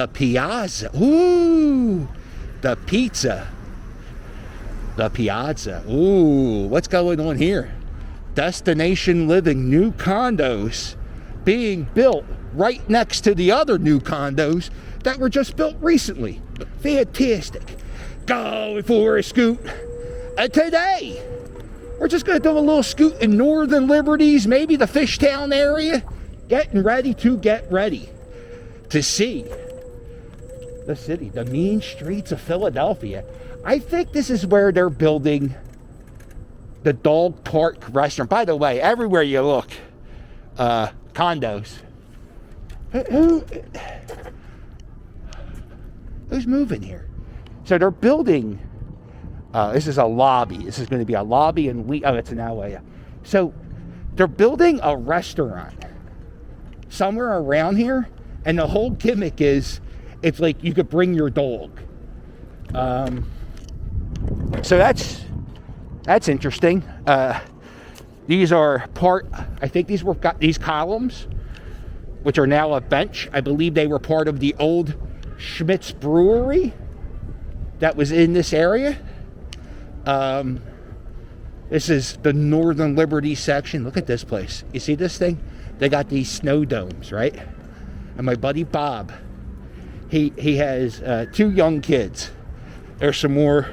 the piazza. Ooh, the pizza. The piazza. Ooh, what's going on here? Destination living, new condos being built right next to the other new condos that were just built recently. Fantastic. Going for a scoot. And today, we're just going to do a little scoot in Northern Liberties, maybe the Fishtown area. Getting ready to see the city, the mean streets of Philadelphia. I think this is where they're building the dog park restaurant. By the way, everywhere you look, condos. Who's moving here? So they're building, this is a lobby. This is going to be a lobby and it's an alley. So they're building a restaurant somewhere around here, and the whole gimmick is it's like you could bring your dog. So that's interesting. These are I think these columns, which are now a bench. I believe they were part of the old Schmidt's Brewery that was in this area. This is the Northern Liberties section. Look at this place. You see this thing? They got these snow domes, right? And my buddy Bob, he has 2 young kids. There's some more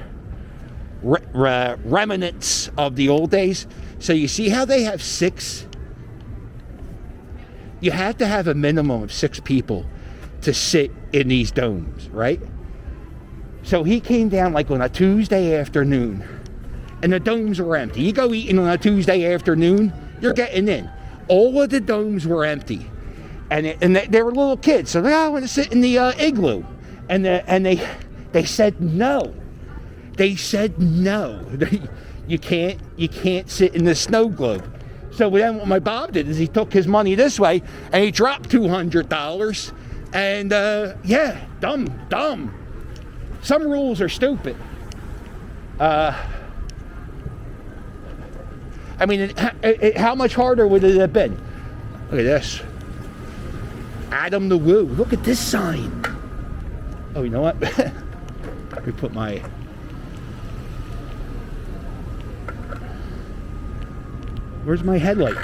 remnants of the old days. So you see how they have 6? You have to have a minimum of 6 people to sit in these domes, right? So he came down like on a Tuesday afternoon, and the domes were empty. You go eating on a Tuesday afternoon, you're getting in. All of the domes were empty, and they were little kids. So I want to sit in the igloo, and they said no. They said no. You can't sit in the snow globe. So then what my Bob did is he took his money this way and he dropped $200. And dumb. Some rules are stupid. I mean, how much harder would it have been? Look at this. Adam the Woo. Look at this sign. Oh, you know what? Let me put my... Where's my headlight?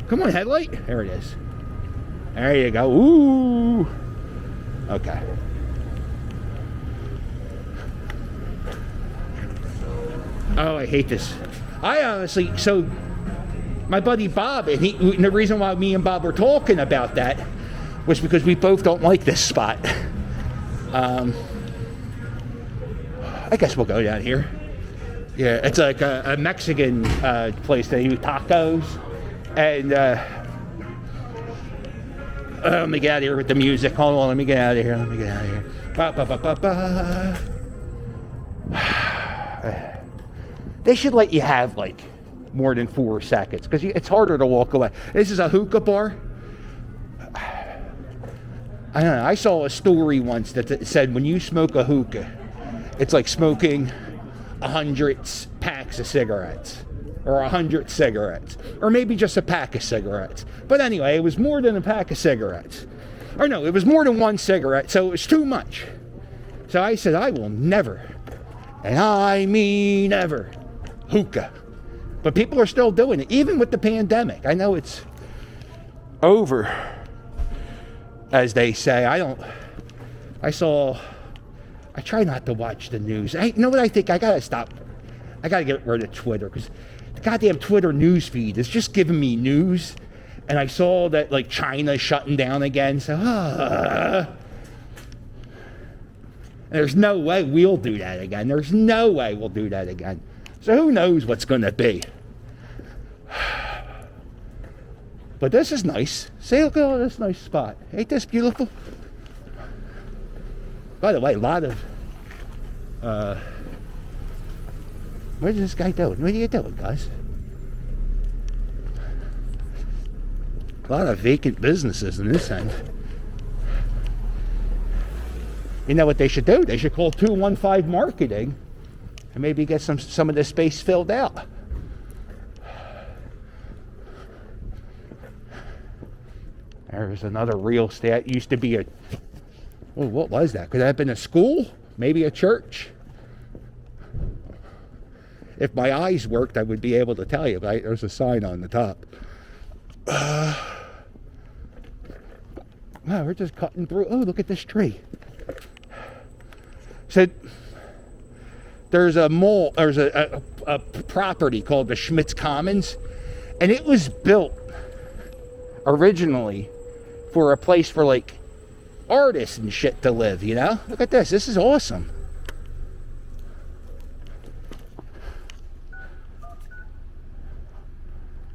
Come on, headlight. There it is. There you go. Ooh. Okay. Oh, I hate this. I honestly, so my buddy Bob, and the reason why me and Bob were talking about that was because we both don't like this spot. I guess we'll go down here. Yeah, it's like a Mexican place. They do tacos. And let me get out of here with the music. Hold on, let me get out of here. Ba, ba, ba, ba, ba. They should let you have like more than 4 seconds because it's harder to walk away. This is a hookah bar. I don't know. I saw a story once that said when you smoke a hookah, it's like smoking 100 packs of cigarettes or 100 cigarettes or maybe just a pack of cigarettes. But anyway, it was more than a pack of cigarettes. Or no, it was more than 1 cigarette, so it was too much. So I said, I will never, and I mean never, hookah. But people are still doing it, even with the pandemic. I know it's over, as they say. I try not to watch the news. You know what I think? I gotta stop. I gotta get rid of Twitter, because the goddamn Twitter news feed is just giving me news. And I saw that like China's shutting down again. So, there's no way we'll do that again. There's no way we'll do that again. So who knows what's going to be. But this is nice. See, look at all this nice spot. Ain't this beautiful? By the way, a lot of... what is this guy doing? What are you doing, guys? A lot of vacant businesses in this end. You know what they should do? They should call 215 Marketing and maybe get some of this space filled out. There's another real estate. Used to be Oh, what was that? Could that have been a school? Maybe a church? If my eyes worked, I would be able to tell you. But there's a sign on the top. Wow, we're just cutting through. Oh, look at this tree. So there's a mall. There's a property called the Schmitz Commons, and it was built originally for a place for like artists and shit to live. You know, look at this. This is awesome.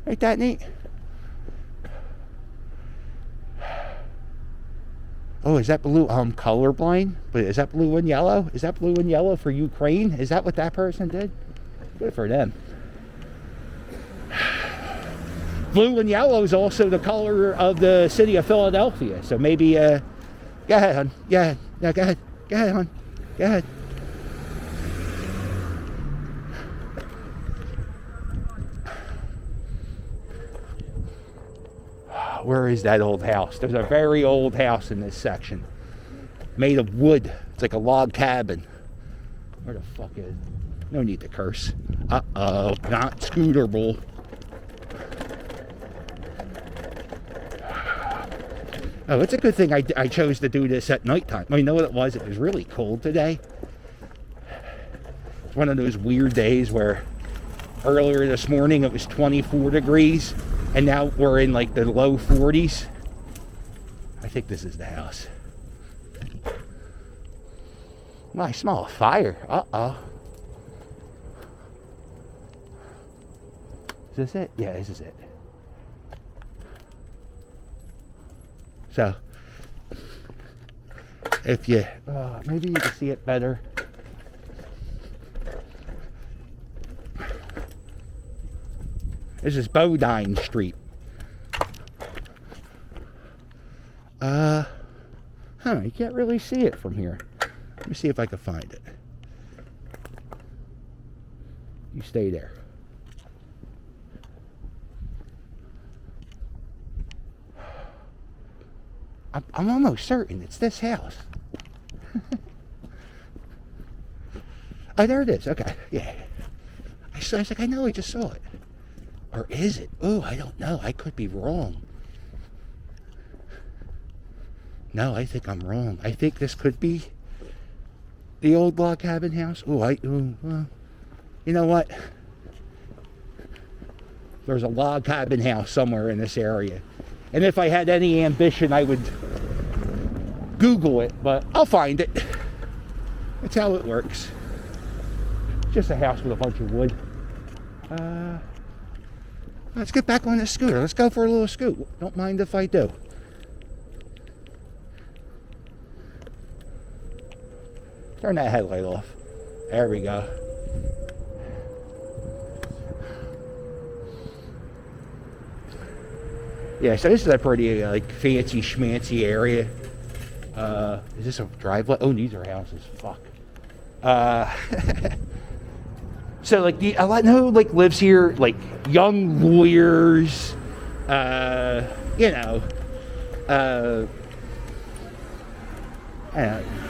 Ain't that neat? Oh, is that blue? I'm colorblind, but is that blue and yellow? Is that blue and yellow for Ukraine? Is that what that person did? Good for them. Blue and yellow is also the color of the city of Philadelphia. So maybe, go ahead, hon. Yeah, go ahead. Go ahead, hon. Go ahead. Where is that old house? There's a very old house in this section. Made of wood. It's like a log cabin. Where the fuck is? No need to curse. Uh-oh. Not scooterable. Oh, it's a good thing I chose to do this at nighttime. I mean, you know what it was? It was really cold today. It's one of those weird days where earlier this morning it was 24 degrees. And now we're in like the low 40s. I think this is the house. Well, I smell a fire. Uh-oh. Is this it? Yeah, this is it. So, if you, maybe you can see it better. This is Bodine Street. You can't really see it from here. Let me see if I can find it. You stay there. I'm almost certain it's this house. Oh, there it is. Okay, yeah. I was like, I know, I just saw it. Or is it? Oh, I don't know. I could be wrong. No, I think I'm wrong. I think this could be the old log cabin house. Oh, well, you know what? There's a log cabin house somewhere in this area. And if I had any ambition, I would Google it, but I'll find it. That's how it works. Just a house with a bunch of wood. Let's get back on the scooter. Let's go for a little scoot. Don't mind if I do. Turn that headlight off. There we go. Yeah, so this is a pretty like fancy schmancy area. Is this a driveway? Oh, these are houses. Fuck. So like a lot who like lives here, like young lawyers, you know,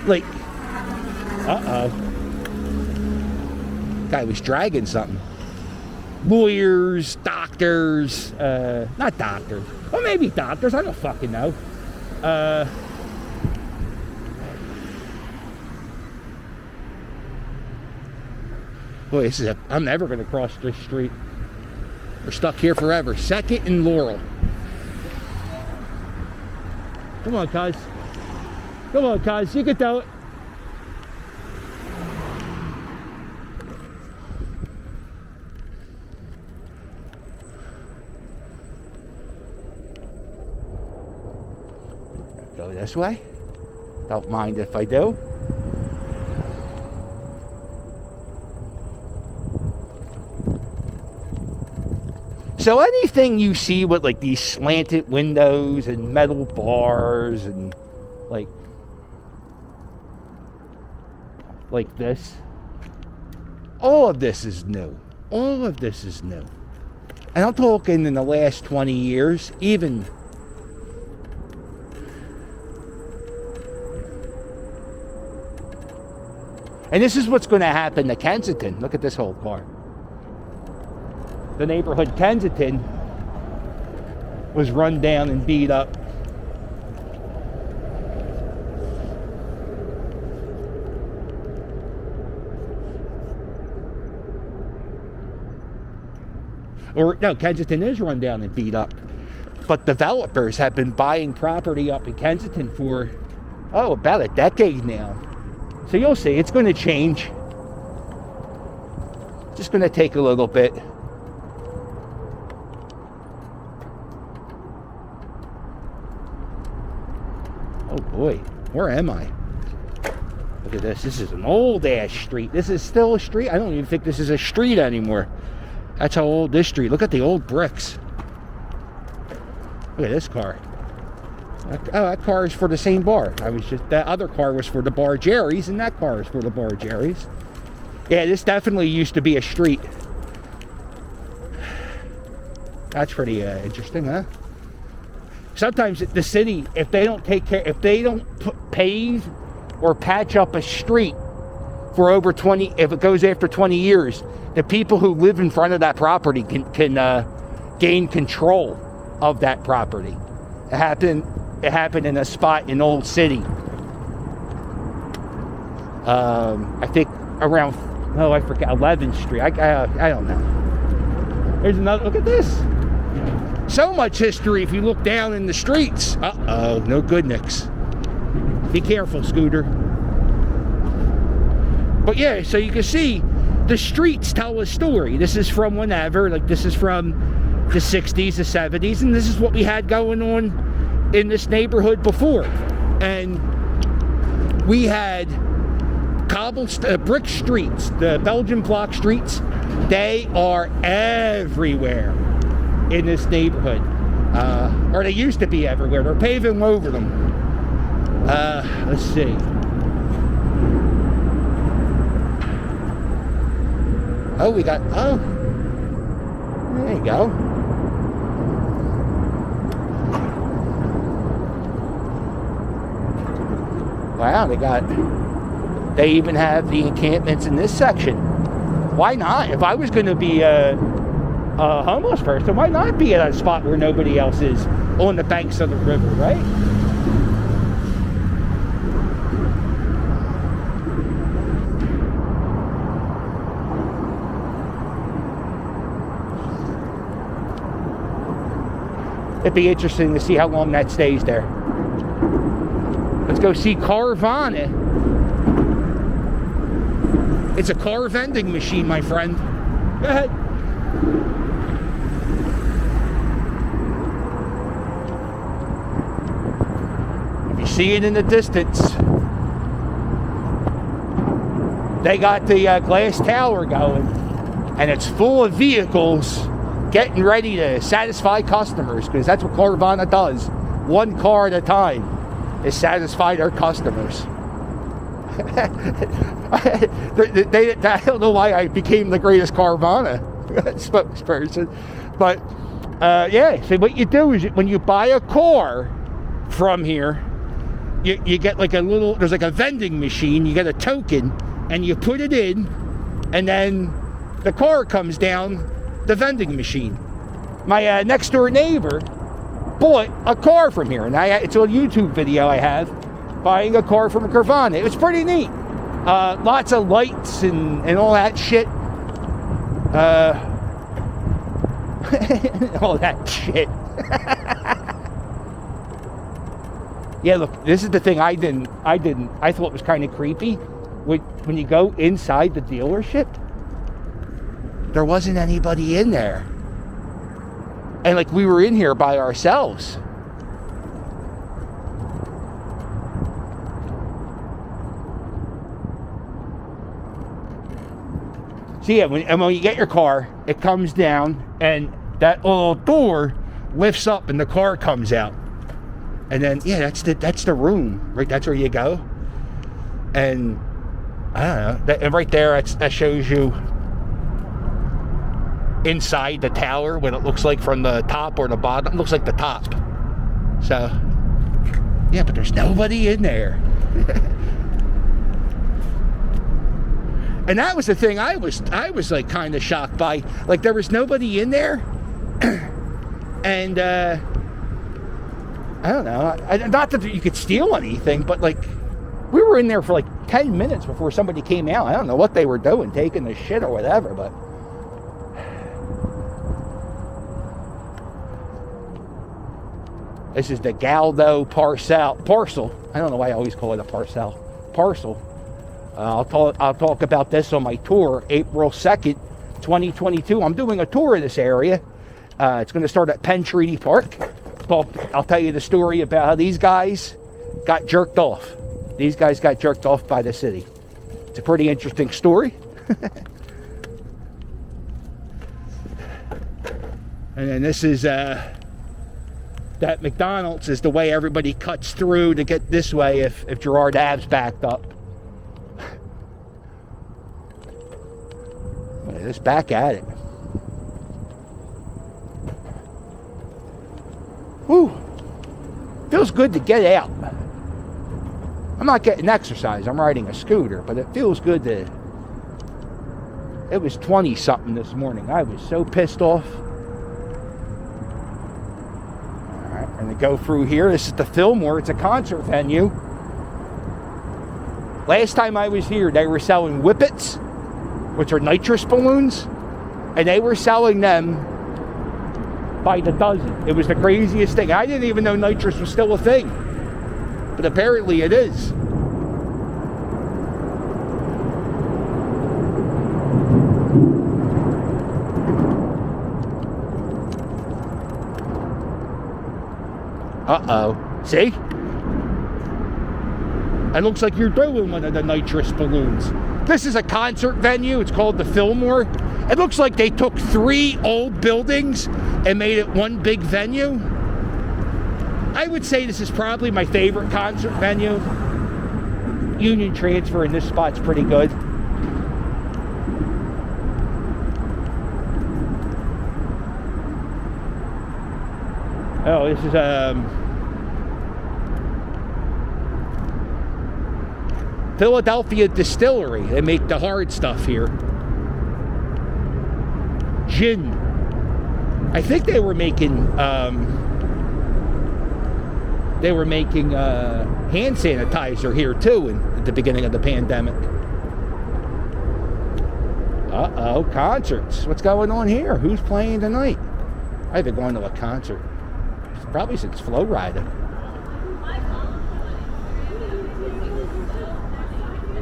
like, guy was dragging something. Lawyers, doctors, not doctors, well maybe doctors, I don't fucking know. Boy, I'm never going to cross this street. We're stuck here forever. 2nd and Laurel. Come on, cuz. Come on, cuz. You can do it. Go this way. Don't mind if I do. So anything you see with like these slanted windows and metal bars and like this, all of this is new. All of this is new. And I'm talking in the last 20 years, even And this is what's going to happen to Kensington. Look at this whole car. The neighborhood Kensington was run down and beat up. Or, no, Kensington is run down and beat up. But developers have been buying property up in Kensington for, about a decade now. So you'll see, it's going to change. Just going to take a little bit. Oh boy, where am I? Look at this. This is an old ass street. This is still a street. I don't even think this is a street anymore. That's how old this street. Look at the old bricks. Look at this car. That car is for the same bar. That other car was for the Bar Jerry's, and that car is for the Bar Jerry's. Yeah, this definitely used to be a street. That's pretty interesting, huh? Sometimes the city, if they don't pave or patch up a street for over 20, if it goes after 20 years, the people who live in front of that property can gain control of that property. It happened in a spot in Old City. I think around, I forget, 11th Street. I don't know. There's another, look at this. So much history if you look down in the streets. Uh-oh, no good, Nicks. Be careful, Scooter. But yeah, so you can see the streets tell a story. This is from whenever, like this is from the 60s, the 70s, and this is what we had going on in this neighborhood before. And we had brick streets, the Belgian block streets. They are everywhere in this neighborhood, or they used to be everywhere. They're paving over them. Let's see. There you go. Wow, they even have the encampments in this section. Why not? If I was going to be a homeless person, why not be at a spot where nobody else is, on the banks of the river, right? It'd be interesting to see how long that stays there. Let's go see Carvana. It's a car vending machine, my friend. Go ahead. If you see it in the distance, they got the glass tower going, and it's full of vehicles getting ready to satisfy customers, because that's what Carvana does. One car at a time is satisfy their customers. I don't know why I became the greatest Carvana spokesperson, but yeah. So what you do is when you buy a car from here, you get like there's like a vending machine. You get a token, and you put it in, and then the car comes down the vending machine. My next door neighbor bought a car from here, and it's a YouTube video I have buying a car from a Carvana. It was pretty neat. Lots of lights and all that shit. All that shit. Yeah, look, this is the thing I thought was kind of creepy. When you go inside the dealership, there wasn't anybody in there. And like we were in here by ourselves. So yeah, when you get your car, it comes down, and that little door lifts up, and the car comes out. And then yeah, that's the room, right? That's where you go. And I don't know. And right there, that shows you inside the tower what it looks like from the top or the bottom. It looks like the top. So yeah, but there's nobody in there. And that was the thing I was like kind of shocked by. Like, there was nobody in there. And I don't know, not that you could steal anything, but like, we were in there for like 10 minutes before somebody came out. I don't know what they were doing, taking the shit or whatever, but this is the Galdo Parcel. I don't know why I always call it a Parcel. I'll talk about this on my tour, April 2nd, 2022. I'm doing a tour of this area. It's going to start at Penn Treaty Park. I'll tell you the story about how these guys got jerked off. These guys got jerked off by the city. It's a pretty interesting story. And then this is that McDonald's is the way everybody cuts through to get this way if Gerard Ave's backed up. Look at this, back at it. Whew. Feels good to get out. I'm not getting exercise. I'm riding a scooter, but it feels good to... It was 20 something this morning. I was so pissed off. Alright, we're gonna go through here. This is the Fillmore. It's a concert venue. Last time I was here, they were selling whippets, which are nitrous balloons, and they were selling them by the dozen. It was the craziest thing. I didn't even know nitrous was still a thing, but apparently it is. Uh-oh. See? It looks like you're doing one of the nitrous balloons. This is a concert venue. It's called the Fillmore. It looks like they took 3 old buildings and made it one big venue. I would say this is probably my favorite concert venue. Union Transfer in this spot's pretty good. Oh, this is Philadelphia Distillery. They make the hard stuff here. Gin. I think they were making hand sanitizer here too at the beginning of the pandemic. Uh-oh, concerts. What's going on here? Who's playing tonight? I've been going to a concert probably since Flow Rider.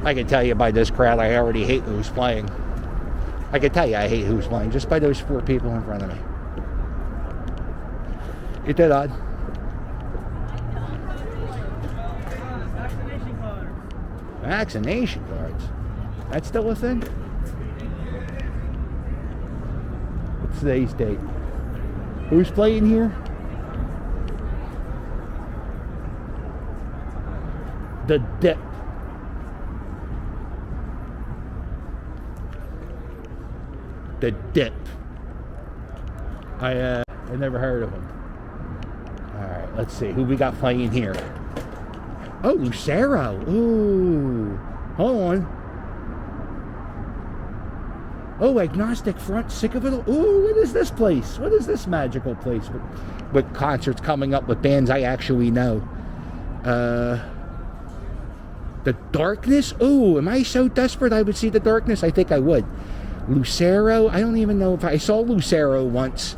I can tell you by this crowd, I already hate who's playing. I can tell you I hate who's playing just by those 4 people in front of me. Ain't that odd? Vaccination cards. That's still a thing? What's today's date? Who's playing here? The Dip. The Dip. I never heard of him. Alright, let's see who we got playing here. Oh, Lucero. Ooh. Hold on. Oh, Agnostic Front, sick of it all. Ooh, what is this place? What is this magical place with concerts coming up with bands I actually know? The Darkness. Ooh, am I so desperate I would see The Darkness? I think I would. Lucero. I don't even know if I saw Lucero once,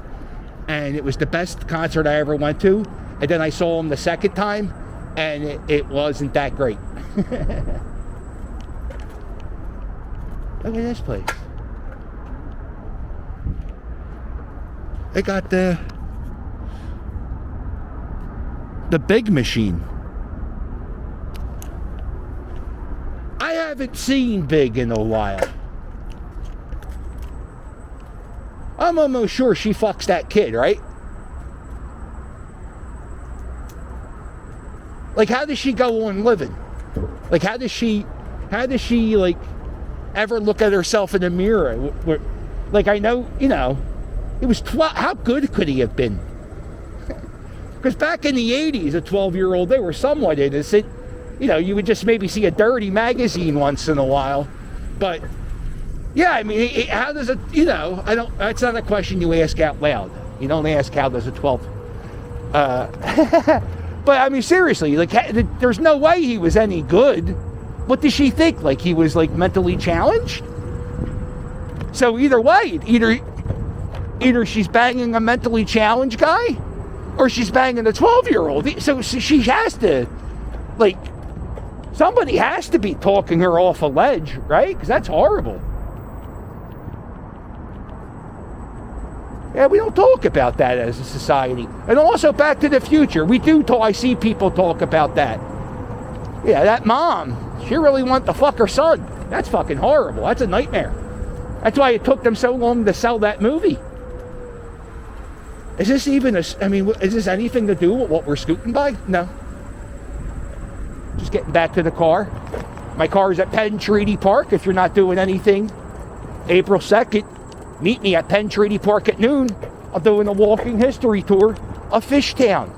and it was the best concert I ever went to. And then I saw him the second time, and it wasn't that great. Look at this place. They got the Big Machine. I haven't seen Big in a while. I'm almost sure she fucks that kid, right? Like, how does she go on living? Like, how does she like ever look at herself in the mirror? Like, I know, you know, it was 12. How good could he have been? Because back in the 80s, a 12-year-old, they were somewhat innocent. You know, you would just maybe see a dirty magazine once in a while. But Yeah, I mean, how does it, you know, I don't, that's not a question you ask out loud. You don't ask how does a 12, but I mean, seriously, like, there's no way he was any good. What does she think? Like, he was, like, mentally challenged? So either way, either she's banging a mentally challenged guy, or she's banging a 12-year-old. So she has to, like, somebody has to be talking her off a ledge, right? Because that's horrible. Yeah, we don't talk about that as a society. And also, Back to the Future, we do talk, I see people talk about that. Yeah, that mom, she really wanted to fuck her son. That's fucking horrible. That's a nightmare. That's why it took them so long to sell that movie. Is this even I mean, is this anything to do with what we're scooting by? No. Just getting back to the car. My car is at Penn Treaty Park. If you're not doing anything, April 2nd, meet me at Penn Treaty Park at noon. I'm doing a walking history tour of Fishtown.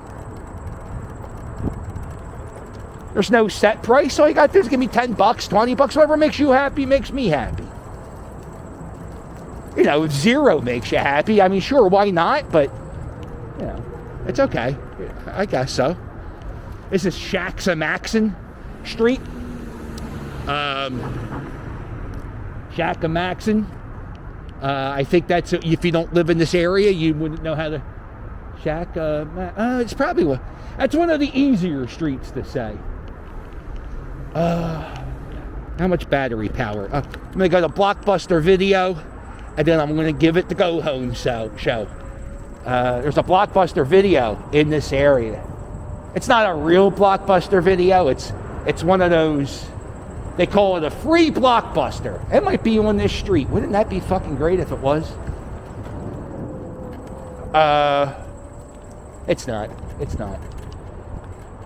There's no set price. All you got to do is give me $10, $20, whatever makes you happy makes me happy. You know, if zero makes you happy, I mean, sure, why not? But, you know, it's okay. I guess so. This is Shackamaxon Street. Shackamaxon. I think that's, if you don't live in this area, you wouldn't know how to it's probably that's one of the easier streets to say. How much battery power? I'm gonna go to Blockbuster Video, and then I'm gonna give it the go home show. There's a Blockbuster Video in this area. It's not a real Blockbuster Video. It's one of those. They call it a free Blockbuster. It might be on this street. Wouldn't that be fucking great if it was? It's not. It's not.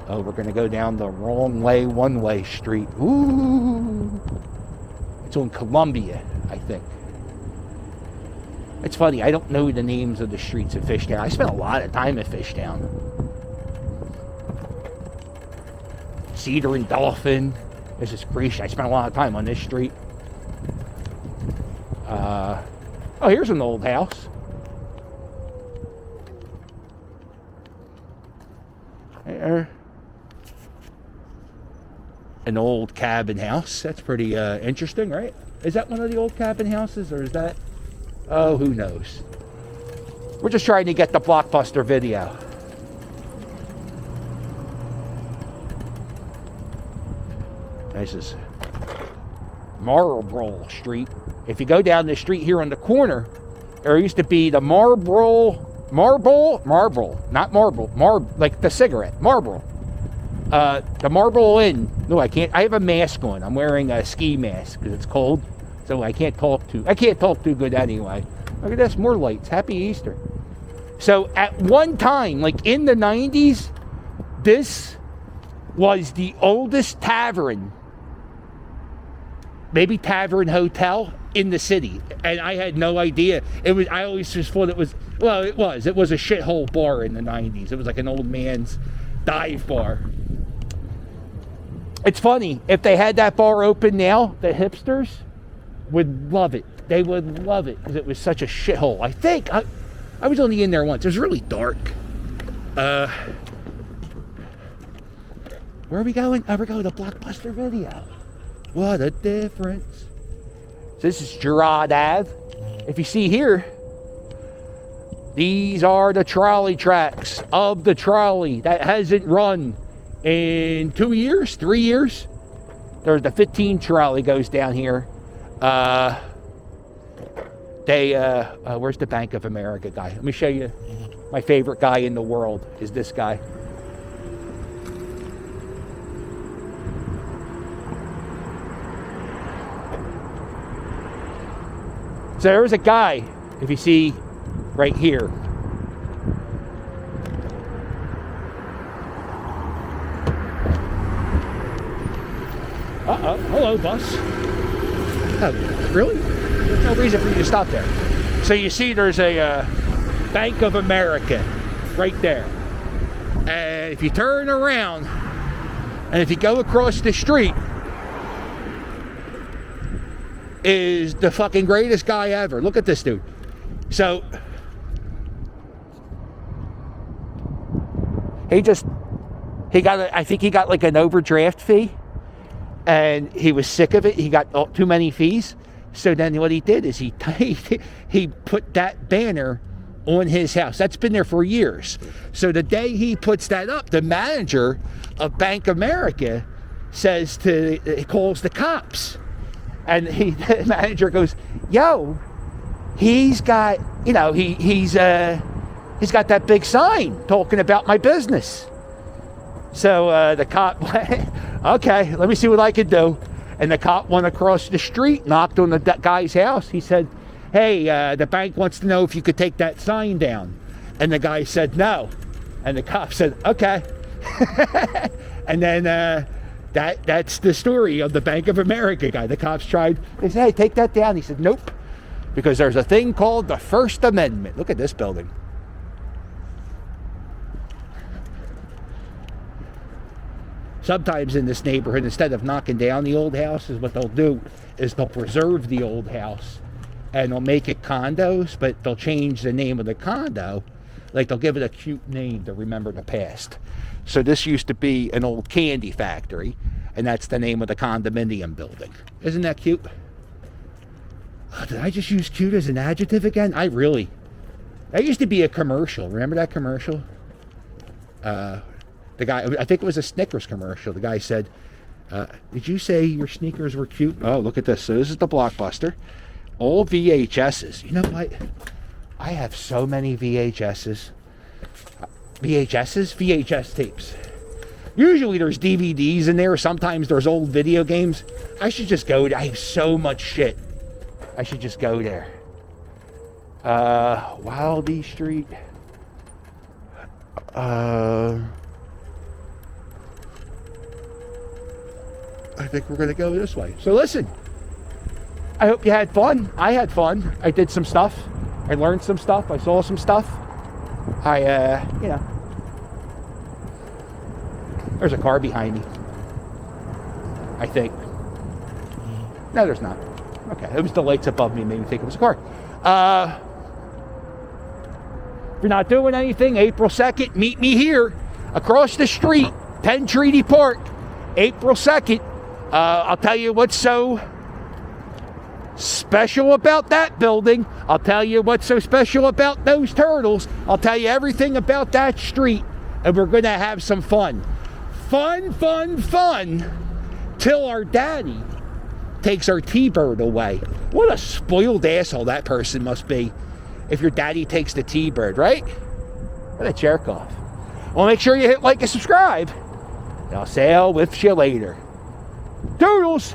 Oh, we're going to go down the wrong way, one-way street. Ooh. It's on Columbia, I think. It's funny. I don't know the names of the streets of Fishtown. I spent a lot of time at Fishtown. Cedar and Dolphin. This is Creech. I spent a lot of time on this street. Oh, here's an old house. There. An old cabin house. That's pretty interesting, right? Is that one of the old cabin houses, or is that... Oh, who knows? We're just trying to get the Blockbuster Video. This is Marlborough Street. If you go down this street here on the corner, there used to be the Marlboro, like the cigarette, Marlboro. The Marlboro Inn. No, I can't. I have a mask on. I'm wearing a ski mask because it's cold, so I can't talk too good anyway. Look at this, more lights. Happy Easter. So at one time, like in the 90s, this was the oldest tavern. Maybe tavern hotel in the city, and I had no idea. I always just thought it was a shithole bar in the 90s. It was like an old man's dive bar. It's funny, if they had that bar open now, the hipsters would love it. They would love it because it was such a shithole. I think I was only in there once. It was really dark. Where are we going? We're going to Blockbuster Video. What a difference. So this is Girard Ave. If you see here, these are the trolley tracks of the trolley that hasn't run in 2 years, 3 years. There's the 15 trolley goes down here. Where's the Bank of America guy? Let me show you. My favorite guy in the world is this guy. So there's a guy, if you see right here. Hello, bus. Oh, really? There's no reason for you to stop there. So you see there's a Bank of America right there. And if you turn around, and if you go across the street, is the fucking greatest guy ever. Look at this dude. So I think he got like an overdraft fee, and he was sick of it. He got too many fees. So then what he did is he put that banner on his house. That's been there for years. So the day he puts that up, the manager of Bank of America he calls the cops. And the manager goes, yo, he's got that big sign talking about my business. So the cop went, okay, let me see what I can do. And the cop went across the street, knocked on the guy's house. He said, hey, the bank wants to know if you could take that sign down. And the guy said no. And the cop said, okay. And then that's the story of the Bank of America guy. The cops tried. They said, hey, take that down. He said, nope. Because there's a thing called the First Amendment. Look at this building. Sometimes in this neighborhood, instead of knocking down the old houses, what they'll do is they'll preserve the old house and they'll make it condos, but they'll change the name of the condo. Like they'll give it a cute name to remember the past. So this used to be an old candy factory, and that's the name of the condominium building. Isn't that cute? Oh, did I just use cute as an adjective again? That used to be a commercial. Remember that commercial? The guy, I think it was a Snickers commercial. The guy said, did you say your sneakers were cute? Oh, look at this. So this is the Blockbuster. All VHSs. You know what? I have so many VHSs. VHS tapes. Usually there's DVDs in there. Sometimes there's old video games. I should just go there. I have so much shit. I should just go there. Wildy Street. I think we're going to go this way. So listen, I hope you had fun. I had fun. I did some stuff. I learned some stuff. I saw some stuff. There's a car behind me. I think. No, there's not. Okay, it was the lights above me made me think it was a car. If you're not doing anything, April 2nd, meet me here across the street, Penn Treaty Park, April 2nd. I'll tell you what's so special about that building. I'll tell you what's so special about those turtles. I'll tell you everything about that street, and we're going to have some fun. Fun, till our daddy takes our T-Bird away. What a spoiled asshole that person must be if your daddy takes the T-Bird, right? What a jerk off. Well, make sure you hit like and subscribe, and I'll sail with you later. Toodles!